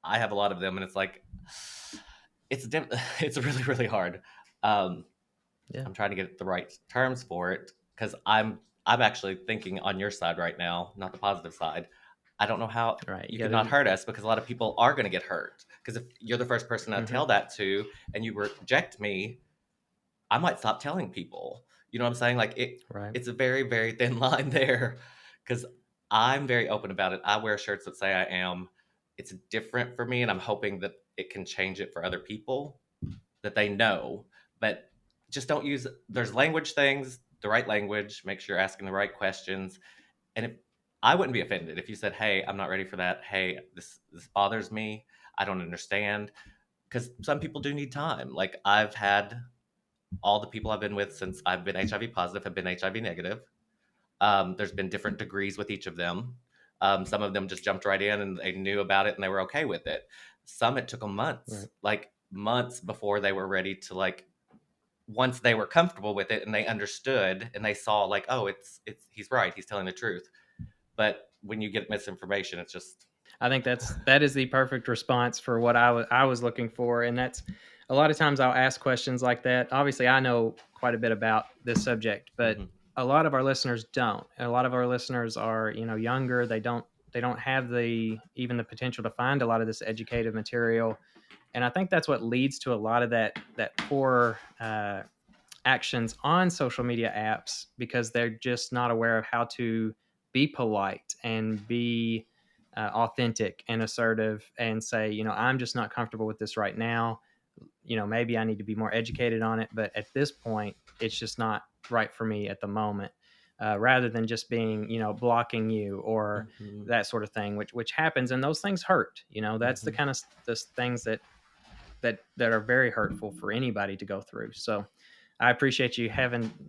I have a lot of them, and it's like it's really really hard. Um, Yeah. I'm trying to get the right terms for it because I'm actually thinking on your side right now, not the positive side. I don't know how Right. You you got could not to. hurt us because a lot of people are going to get hurt. Because if you're the first person I Mhm. tell that to and you reject me, I might stop telling people. You know what I'm saying? Like Right. it's a very very thin line there. Because I'm very open about it. I wear shirts that say I am. It's different for me, and I'm hoping that it can change it for other people that they know. But just don't use there's language things, the right language. Make sure you're asking the right questions, and if I wouldn't be offended if you said, "Hey, I'm not ready for that. Hey, this bothers me. I don't understand." Because some people do need time. Like I've had all the people I've been with since I've been HIV positive have been HIV negative. There's been different degrees with each of them. Some of them just jumped right in and they knew about it and they were okay with it. Some it took them months, Right. like months before they were ready to like once they were comfortable with it and they understood and they saw like, oh, it's he's right, he's telling the truth. But when you get misinformation, it's just I think that is the perfect response for what I was looking for, and that's a lot of times I'll ask questions like that. Obviously, I know quite a bit about this subject, but mhm. a lot of our listeners don't. And a lot of our listeners are younger. They don't have the even the potential to find a lot of this educated material, and I think that's what leads to a lot of that poor actions on social media apps, because they're just not aware of how to be polite and be authentic and assertive and say, I'm just not comfortable with this right now. Maybe I need to be more educated on it, but at this point, it's just not right for me at the moment. Rather than just being, blocking you or Mhm. that sort of thing, which happens, and those things hurt. That's the Mhm. kind of the things that are very hurtful for anybody to go through. So I appreciate you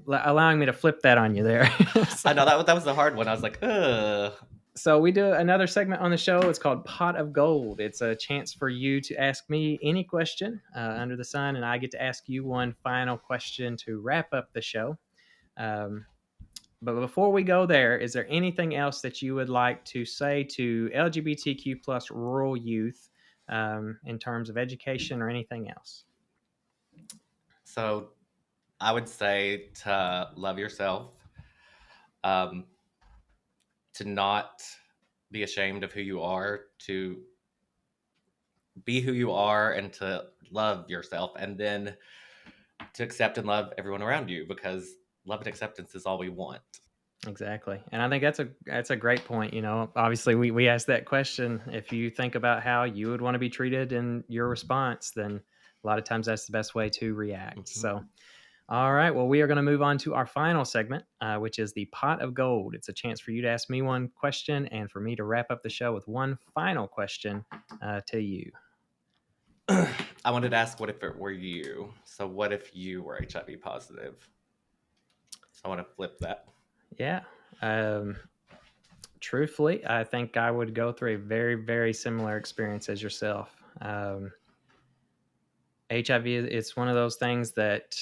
allowing me to flip that on you there. so, I know that was the hard one. I was like, ugh. so we do another segment on the show. It's called Pot of Gold. It's a chance for you to ask me any question under the sun, and I get to ask you one final question to wrap up the show. Um, but before we go there, is there anything else that you would like to say to LGBTQ plus rural youth, in terms of education or anything else? So I would say to love yourself, um, to not be ashamed of who you are, to be who you are and to love yourself, and then to accept and love everyone around you, because love and acceptance is all we want. Exactly. And I think that's a great point. Obviously we asked that question. If you think about how you would want to be treated in your response, then a lot of times that's the best way to react. Mhm. So, all right. Well, we are going to move on to our final segment, which is the pot of gold. It's a chance for you to ask me one question and for me to wrap up the show with one final question to you. I wanted to ask, what if it were you? So what if you were HIV positive? So I want to flip that. Yeah. Truthfully, I think I would go through a very, very similar experience as yourself. HIV, it's one of those things that,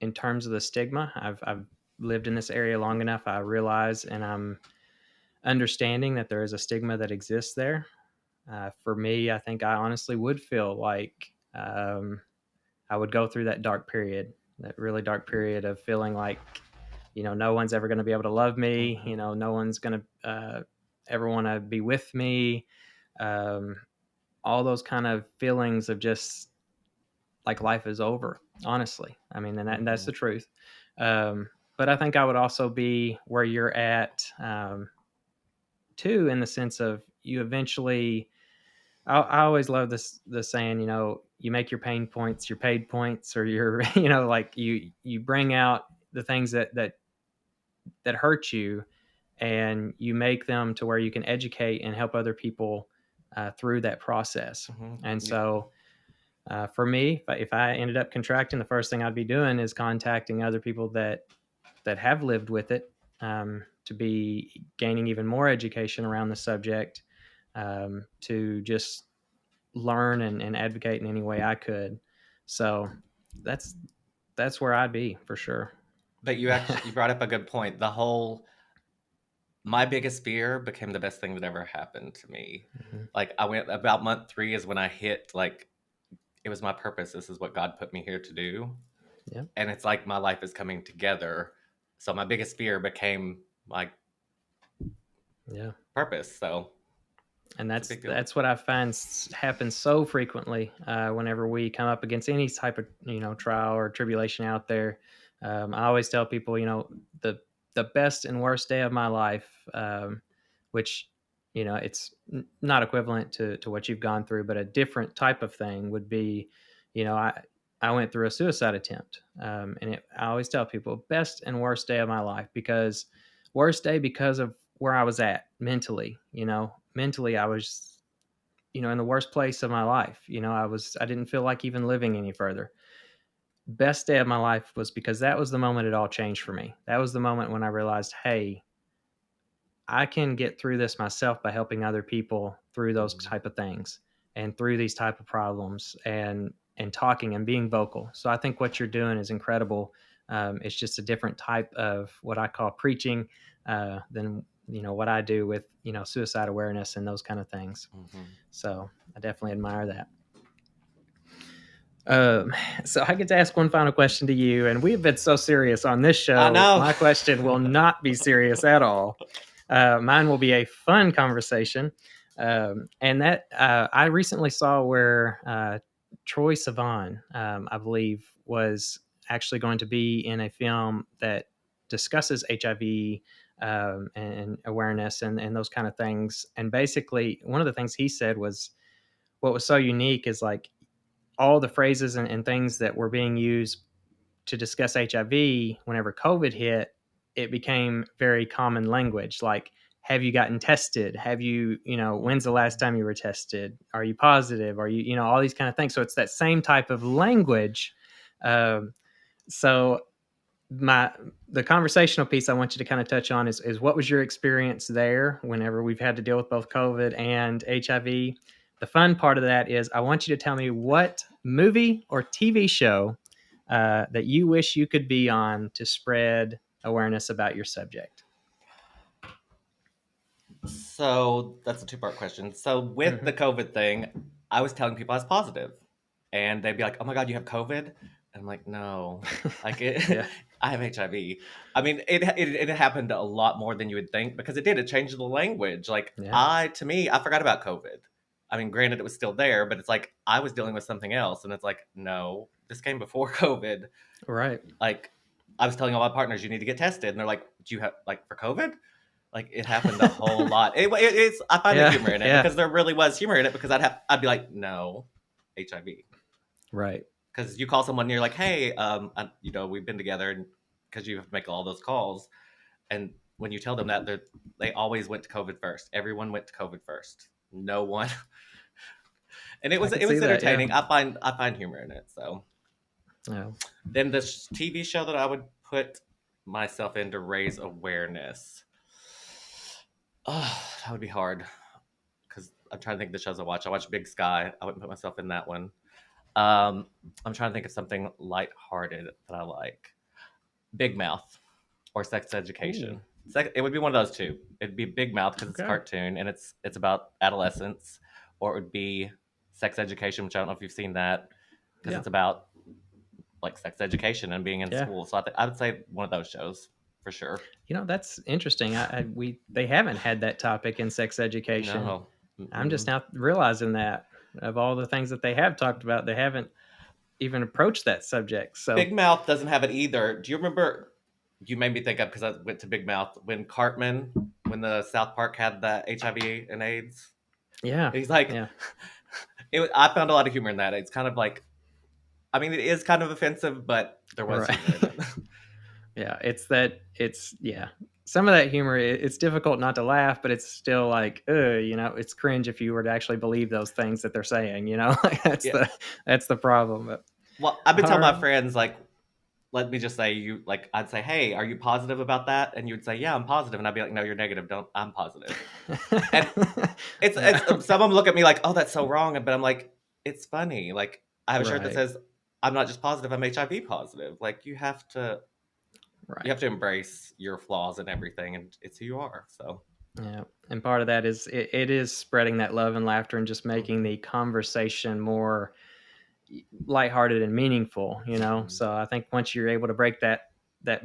in terms of the stigma, I've lived in this area long enough. I realize, and I'm understanding that there is a stigma that exists there. For me, I think I honestly would feel like I would go through that dark period, that really dark period of feeling like, no one's ever going to be able to love me. No one's going to ever want to be with me. All those kind of feelings of just like life is over, honestly. I mean, and that's the truth. But I think I would also be where you're at, too, in the sense of you eventually. I always love the saying, you make your pain points your paid points, or your, like you bring out the things that hurt you, and you make them to where you can educate and help other people through that process. And so, for me, if I ended up contracting, the first thing I'd be doing is contacting other people that have lived with it, to be gaining even more education around the subject, to just learn and advocate in any way I could. So that's where I'd be for sure. But you brought up a good point. My biggest fear became the best thing that ever happened to me. Mm-hmm. Like, I went about month 3 is when I hit, like, it was my purpose. This is what God put me here to do. Yeah. And it's like my life is coming together. So my biggest fear became my purpose. So, and that's what I find happens so frequently whenever we come up against any type of trial or tribulation out there. I always tell people, the best and worst day of my life, which it's not equivalent to what you've gone through, but a different type of thing would be, I went through a suicide attempt, and I always tell people best and worst day of my life, because worst day because of where I was at mentally. Mentally I was, in the worst place of my life. I didn't feel like even living any further. Best day of my life was because that was the moment it all changed for me. That was the moment when I realized, hey, I can get through this myself by helping other people through those type of things and through these type of problems, and talking and being vocal. So I think what you're doing is incredible. It's just a different type of what I call preaching than what I do with suicide awareness and those kind of things. So I definitely admire that. So I get to ask one final question to you, and we've been so serious on this show. I know. My question will not be serious at all. Mine will be a fun conversation. And that I recently saw where Troye Sivan, I believe, was actually going to be in a film that discusses HIV and awareness and those kind of things. And basically, one of the things he said was, what was so unique is like all the phrases and things that were being used to discuss HIV whenever COVID hit, it became very common language. Like, have you gotten tested? Have you, when's the last time you were tested? Are you positive? Are you, all these kind of things. So it's that same type of language. So the conversational piece I want you to kind of touch on is what was your experience there whenever we've had to deal with both COVID and HIV? The fun part of that is I want you to tell me what movie or TV show that you wish you could be on to spread awareness about your subject. So that's a 2-part question. So with the COVID thing, I was telling people I was positive, and they'd be like, "Oh my God, you have COVID?" And I'm like, no, like it, Yeah. I have HIV. I mean, it happened a lot more than you would think because it did. It changed the language. Like Yeah. to me, I forgot about COVID. I mean, granted, it was still there, but it's like I was dealing with something else, and it's like, no, this came before COVID. Right. Like I was telling all my partners, you need to get tested, and they're like, do you have like for COVID? Like it happened a whole lot. It's I find the humor in it because there really was humor in it because I'd be like, no, HIV. Right. Because you call someone and you're like, hey, we've been together, and because you have to make all those calls, and when you tell them that, they always went to COVID first. Everyone went to COVID first. No one, and it was entertaining. That, yeah. I find humor in it. So, Yeah. then the TV show that I would put myself in to raise awareness. Oh, that would be hard because I'm trying to think of the shows I watch. I watch Big Sky. I wouldn't put myself in that one. I'm trying to think of something lighthearted that I like. Big Mouth or Sex Education. It would be one of those two. It'd be Big Mouth because it's a cartoon and it's about adolescence, or it would be Sex Education, which I don't know if you've seen that, because it's about like sex education and being in school. So I would say one of those shows for sure. You know, that's interesting. They haven't had that topic in Sex Education. No. I'm just now realizing that of all the things that they have talked about, they haven't even approached that subject. So Big Mouth doesn't have it either. Do you remember? You made me think of, because I went to Big Mouth, when Cartman, when the South Park had the HIV and AIDS. Yeah, he's like, I found a lot of humor in that. It's kind of like, I mean, it is kind of offensive, but there was humor in it. Some of that humor, it's difficult not to laugh, but it's still like, it's cringe if you were to actually believe those things that they're saying, that's the problem. But, well, I've been telling my friends, like, let me just say, I'd say, hey, are you positive about that? And you would say, yeah, I'm positive. And I'd be like, no, you're negative. I'm positive. And it's some of them look at me like, oh, that's so wrong. But I'm like, it's funny. Like, I have a shirt that says, I'm not just positive, I'm HIV positive. Like, you have to embrace your flaws and everything, and it's who you are. So yeah, and part of that is it is spreading that love and laughter and just making the conversation more lighthearted and meaningful, So I think once you're able to break that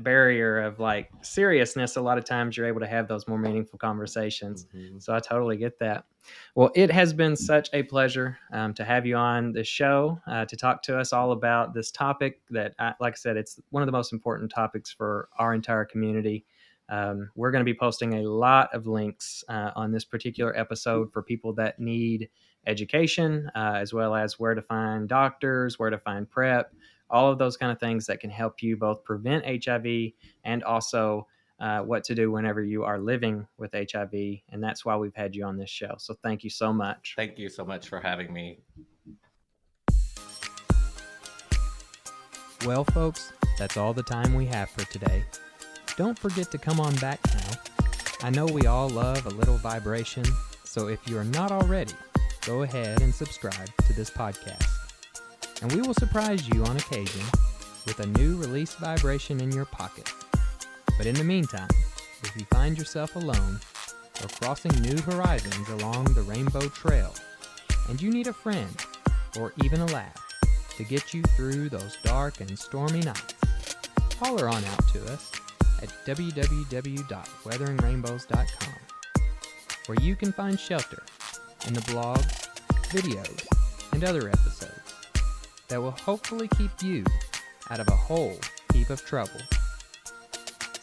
barrier of like seriousness, a lot of times you're able to have those more meaningful conversations. So I totally get that. Well, it has been such a pleasure to have you on the show to talk to us all about this topic that, like I said, it's one of the most important topics for our entire community. We're going to be posting a lot of links on this particular episode for people that need education, as well as where to find doctors, where to find PrEP, all of those kind of things that can help you both prevent HIV and also what to do whenever you are living with HIV. And that's why we've had you on this show. So thank you so much. Thank you so much for having me. Well, folks, that's all the time we have for today. Don't forget to come on back now. I know we all love a little vibration, so if you're not already, go ahead and subscribe to this podcast. And we will surprise you on occasion with a new release vibration in your pocket. But in the meantime, if you find yourself alone or crossing new horizons along the Rainbow Trail, and you need a friend or even a laugh to get you through those dark and stormy nights, holler on out to us at www.weatheringrainbows.com, where you can find shelter in the blogs, videos, and other episodes that will hopefully keep you out of a whole heap of trouble.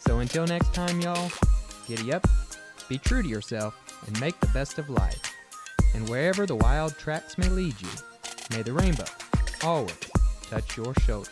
So until next time, y'all, giddy up, be true to yourself, and make the best of life. And wherever the wild tracks may lead you, may the rainbow always touch your shoulder.